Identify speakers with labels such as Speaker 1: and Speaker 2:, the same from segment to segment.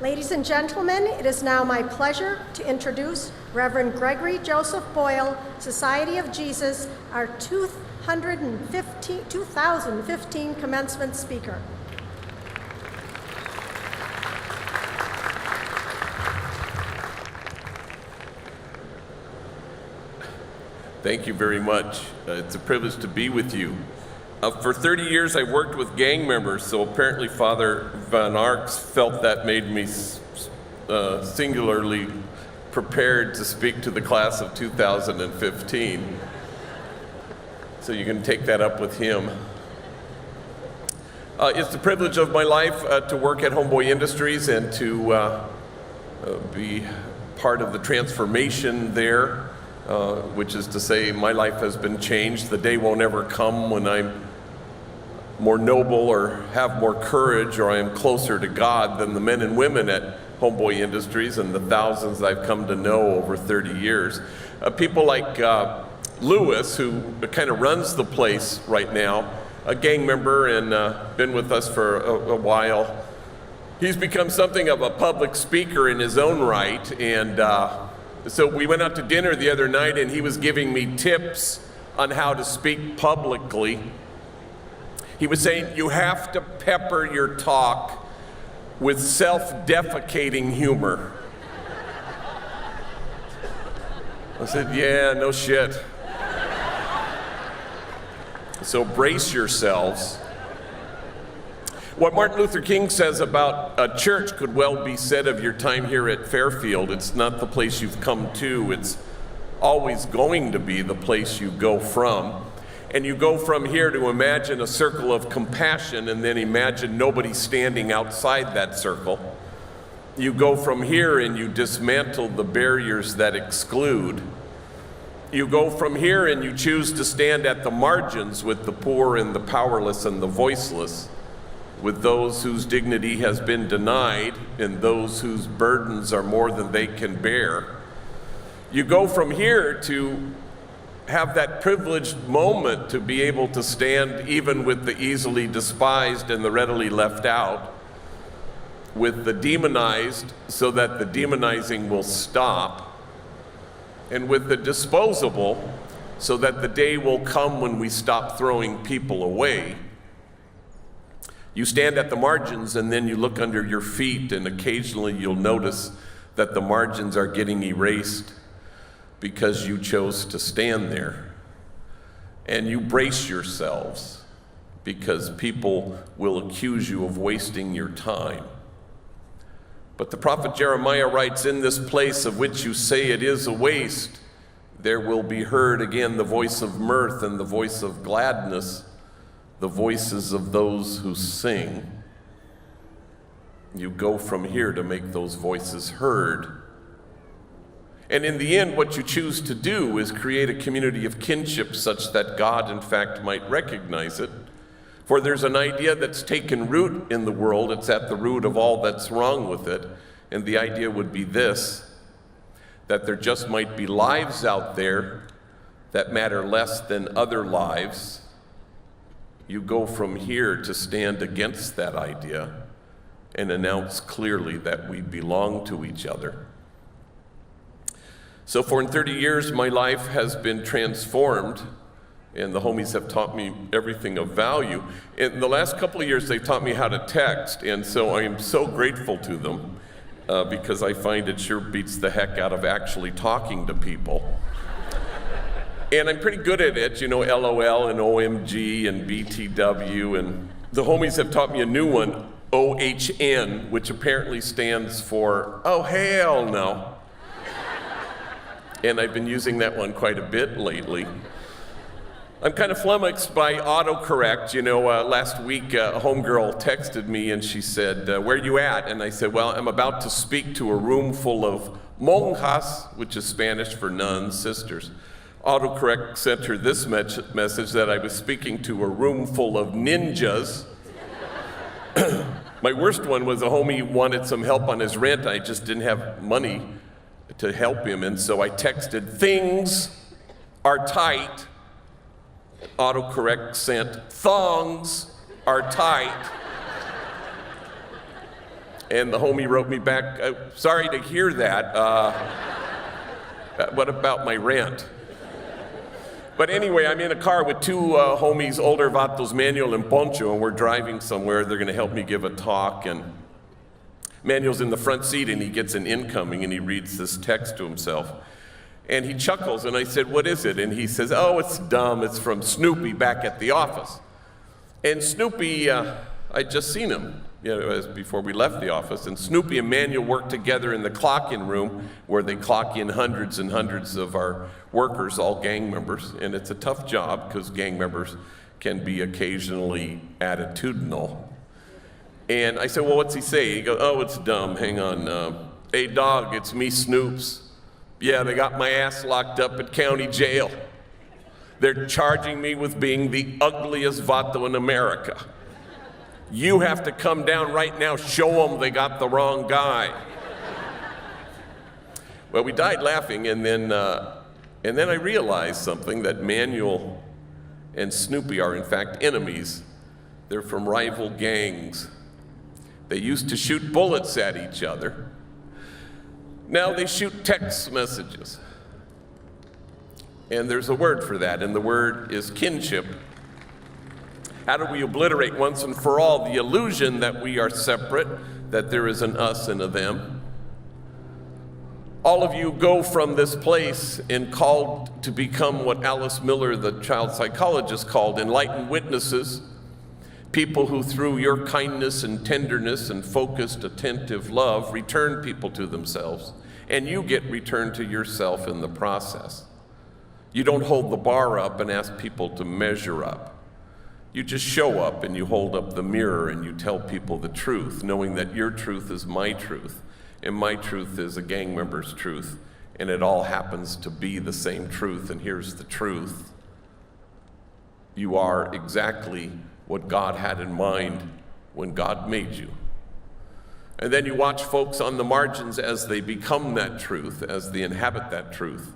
Speaker 1: Ladies and gentlemen, it is now my pleasure to introduce Reverend Gregory Joseph Boyle, Society of Jesus, our 2015 commencement speaker.
Speaker 2: Thank you very much. It's a privilege to be with you. For 30 years, I worked with gang members, so apparently Father Van Arks felt that made me singularly prepared to speak to the class of 2015. So you can take that up with him. It's the privilege of my life to work at Homeboy Industries and to be part of the transformation there, which is to say my life has been changed. The day won't ever come when I'm more noble or have more courage or I am closer to God than the men and women at Homeboy Industries and the thousands I've come to know over 30 years. People like Lewis, who kind of runs the place right now, a gang member and been with us for a while. He's become something of a public speaker in his own right, and so we went out to dinner the other night and he was giving me tips on how to speak publicly. He was saying, you have to pepper your talk with self-defecating humor. I said, yeah, no shit. So brace yourselves. What Martin Luther King says about a church could well be said of your time here at Fairfield. It's not the place you've come to, it's always going to be the place you go from. And you go from here to imagine a circle of compassion and then imagine nobody standing outside that circle. You go from here and you dismantle the barriers that exclude. You go from here and you choose to stand at the margins with the poor and the powerless and the voiceless, with those whose dignity has been denied and those whose burdens are more than they can bear. You go from here to have that privileged moment to be able to stand even with the easily despised and the readily left out, with the demonized so that the demonizing will stop, and with the disposable so that the day will come when we stop throwing people away. You stand at the margins and then you look under your feet and occasionally you'll notice that the margins are getting erased because you chose to stand there. And you brace yourselves because people will accuse you of wasting your time. But the prophet Jeremiah writes, in this place of which you say it is a waste, there will be heard again the voice of mirth and the voice of gladness, the voices of those who sing. You go from here to make those voices heard. And in the end, what you choose to do is create a community of kinship such that God, in fact, might recognize it. For there's an idea that's taken root in the world. It's at the root of all that's wrong with it. And the idea would be this, that there just might be lives out there that matter less than other lives. You go from here to stand against that idea and announce clearly that we belong to each other. So for 30 years, my life has been transformed, and the homies have taught me everything of value. In the last couple of years, they've taught me how to text, and so I am so grateful to them because I find it sure beats the heck out of actually talking to people. And I'm pretty good at it, you know, LOL and OMG and BTW, and the homies have taught me a new one, OHN, which apparently stands for, oh, hell no. And I've been using that one quite a bit lately. I'm kind of flummoxed by autocorrect. You know, last week a homegirl texted me and she said, where you at? And I said, well, I'm about to speak to a room full of monjas, which is Spanish for nuns, sisters. Autocorrect sent her this message that I was speaking to a room full of ninjas. My worst one was a homie wanted some help on his rent. I just didn't have money to help him, and so I texted, things are tight. Autocorrect sent, thongs are tight. And the homie wrote me back, sorry to hear that. What about my rent? But anyway, I'm in a car with two homies, older vatos, Manuel and Poncho, and we're driving somewhere. They're going to help me give a talk. And Manuel's in the front seat, and he gets an incoming, and he reads this text to himself. And he chuckles, and I said, what is it? And he says, oh, it's dumb. It's from Snoopy back at the office. And Snoopy, I'd just seen him, before we left the office. And Snoopy and Manuel work together in the clock-in room where they clock in hundreds and hundreds of our workers, all gang members. And it's a tough job because gang members can be occasionally attitudinal. And I said, well, what's he say? He goes, oh, it's dumb. Hang on. Hey, dog, it's me, Snoops. Yeah, they got my ass locked up at county jail. They're charging me with being the ugliest vato in America. You have to come down right now, show them they got the wrong guy. Well, we died laughing, and then I realized something, that Manuel and Snoopy are in fact enemies. They're from rival gangs. They used to shoot bullets at each other. Now they shoot text messages. And there's a word for that, and the word is kinship. How do we obliterate once and for all the illusion that we are separate, that there is an us and a them? All of you go from this place and called to become what Alice Miller, the child psychologist, called enlightened witnesses, people who through your kindness and tenderness and focused, attentive love return people to themselves, and you get returned to yourself in the process. You don't hold the bar up and ask people to measure up. You just show up and you hold up the mirror and you tell people the truth, knowing that your truth is my truth, and my truth is a gang member's truth, and it all happens to be the same truth. And here's the truth. You are exactly what God had in mind when God made you. And then you watch folks on the margins as they become that truth, as they inhabit that truth,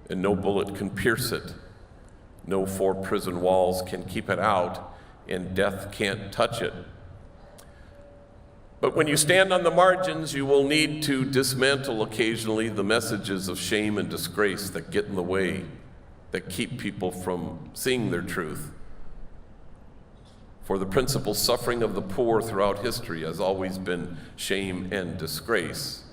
Speaker 2: and no bullet can pierce it. No 4 prison walls can keep it out, and death can't touch it. But when you stand on the margins, you will need to dismantle occasionally the messages of shame and disgrace that get in the way, that keep people from seeing their truth. For the principal suffering of the poor throughout history has always been shame and disgrace.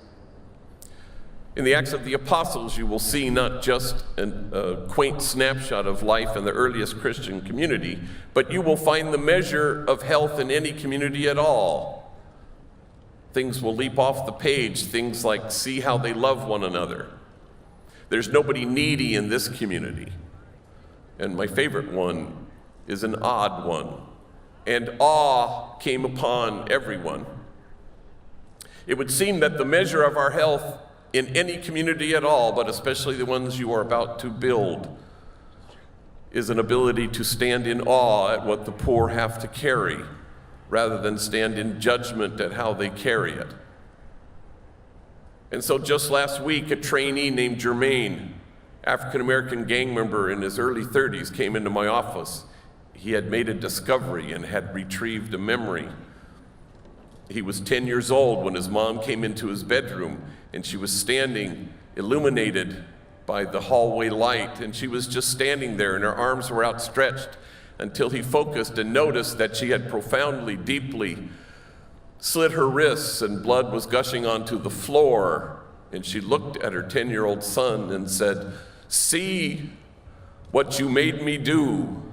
Speaker 2: In the Acts of the Apostles, you will see not just a quaint snapshot of life in the earliest Christian community, but you will find the measure of health in any community at all. Things will leap off the page, things like see how they love one another. There's nobody needy in this community. And my favorite one is an odd one. And awe came upon everyone. It would seem that the measure of our health in any community at all, but especially the ones you are about to build, is an ability to stand in awe at what the poor have to carry, rather than stand in judgment at how they carry it. And so just last week, a trainee named Jermaine, African-American gang member in his early 30s, came into my office. He had made a discovery and had retrieved a memory. He was 10 years old when his mom came into his bedroom, and she was standing illuminated by the hallway light, and she was just standing there and her arms were outstretched until he focused and noticed that she had profoundly, deeply slit her wrists and blood was gushing onto the floor. And she looked at her 10-year-old son and said, "See what you made me do."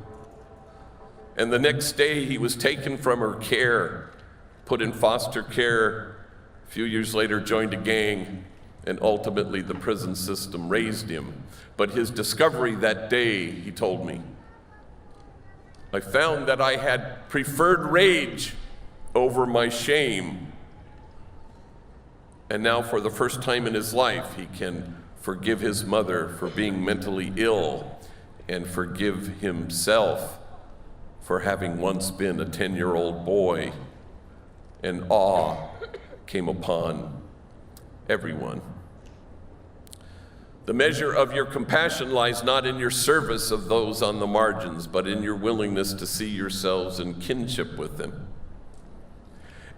Speaker 2: And the next day he was taken from her care, put in foster care, a few years later joined a gang, and ultimately the prison system raised him. But his discovery that day, he told me, I found that I had preferred rage over my shame. And now for the first time in his life, he can forgive his mother for being mentally ill and forgive himself for having once been a 10-year-old boy. And awe came upon everyone. The measure of your compassion lies not in your service of those on the margins, but in your willingness to see yourselves in kinship with them.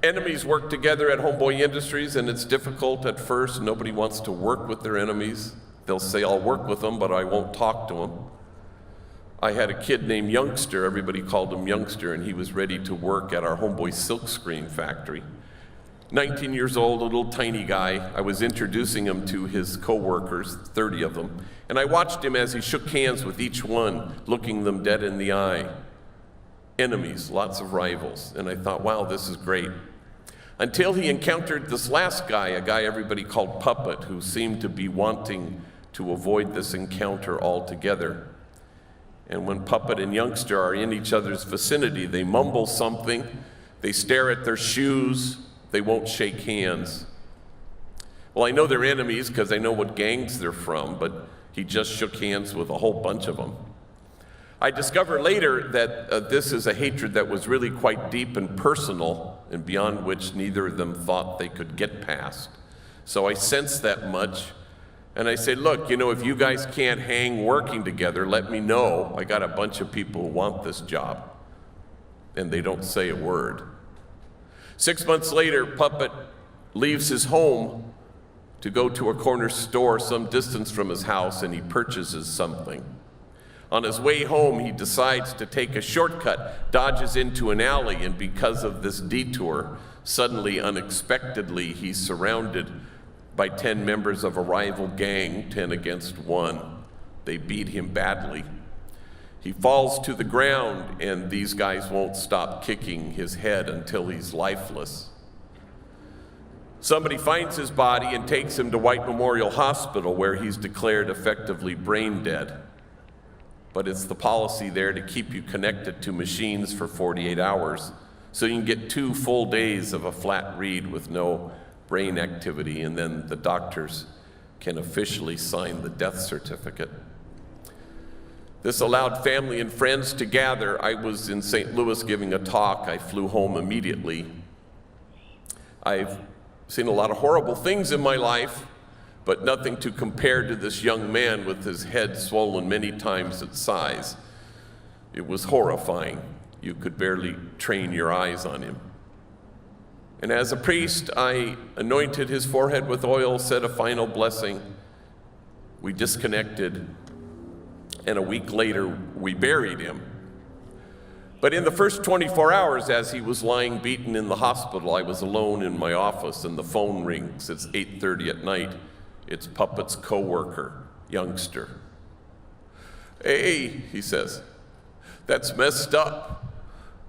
Speaker 2: Enemies work together at Homeboy Industries, and it's difficult at first. Nobody wants to work with their enemies. They'll say, I'll work with them, but I won't talk to them. I had a kid named Youngster. Everybody called him Youngster, and he was ready to work at our Homeboy silkscreen factory. 19 years old, a little tiny guy. I was introducing him to his co-workers, 30 of them, and I watched him as he shook hands with each one, looking them dead in the eye. Enemies, lots of rivals, and I thought, wow, this is great. Until he encountered this last guy, a guy everybody called Puppet, who seemed to be wanting to avoid this encounter altogether. And when Puppet and Youngster are in each other's vicinity, they mumble something, they stare at their shoes, they won't shake hands. Well, I know they're enemies because I know what gangs they're from, but he just shook hands with a whole bunch of them. I discovered later that this is a hatred that was really quite deep and personal, and beyond which neither of them thought they could get past. So I sensed that much, and I said, look, if you guys can't hang working together, let me know. I got a bunch of people who want this job, and they don't say a word. 6 months later, Puppet leaves his home to go to a corner store some distance from his house, and he purchases something. On his way home, he decides to take a shortcut, dodges into an alley, and because of this detour, suddenly, unexpectedly, he's surrounded by 10 members of a rival gang, 10 against 1. They beat him badly. He falls to the ground, and these guys won't stop kicking his head until he's lifeless. Somebody finds his body and takes him to White Memorial Hospital, where he's declared effectively brain dead. But it's the policy there to keep you connected to machines for 48 hours, so you can get 2 full days of a flat read with no brain activity, and then the doctors can officially sign the death certificate. This allowed family and friends to gather. I was in St. Louis giving a talk. I flew home immediately. I've seen a lot of horrible things in my life, but nothing to compare to this young man with his head swollen many times its size. It was horrifying. You could barely train your eyes on him. And as a priest, I anointed his forehead with oil, said a final blessing. We disconnected, and a week later, we buried him. But in the first 24 hours, as he was lying beaten in the hospital, I was alone in my office, and the phone rings. It's 8:30 at night. It's Puppet's co-worker, Youngster. Hey, he says, that's messed up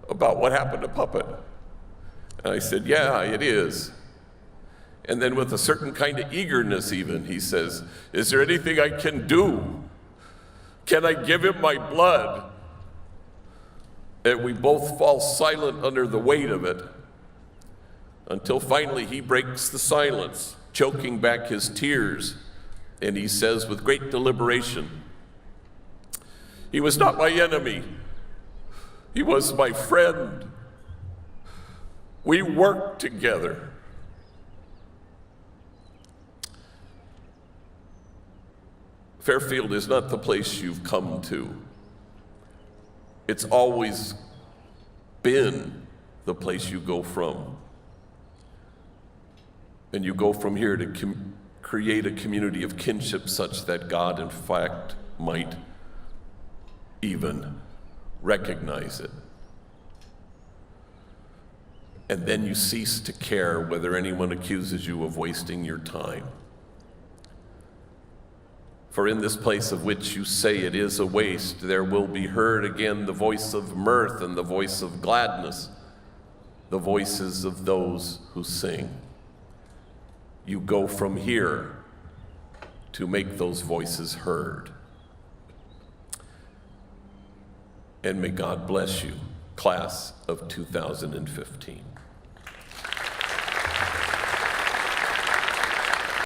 Speaker 2: about what happened to Puppet. And I said, yeah, it is. And then with a certain kind of eagerness even, he says, is there anything I can do? Can I give him my blood? And we both fall silent under the weight of it, until finally he breaks the silence, choking back his tears, and he says with great deliberation, he was not my enemy, he was my friend. We worked together. Fairfield is not the place you've come to. It's always been the place you go from. And you go from here to create a community of kinship such that God, in fact, might even recognize it. And then you cease to care whether anyone accuses you of wasting your time. For in this place of which you say it is a waste, there will be heard again the voice of mirth and the voice of gladness, the voices of those who sing. You go from here to make those voices heard. And may God bless you, class of 2015.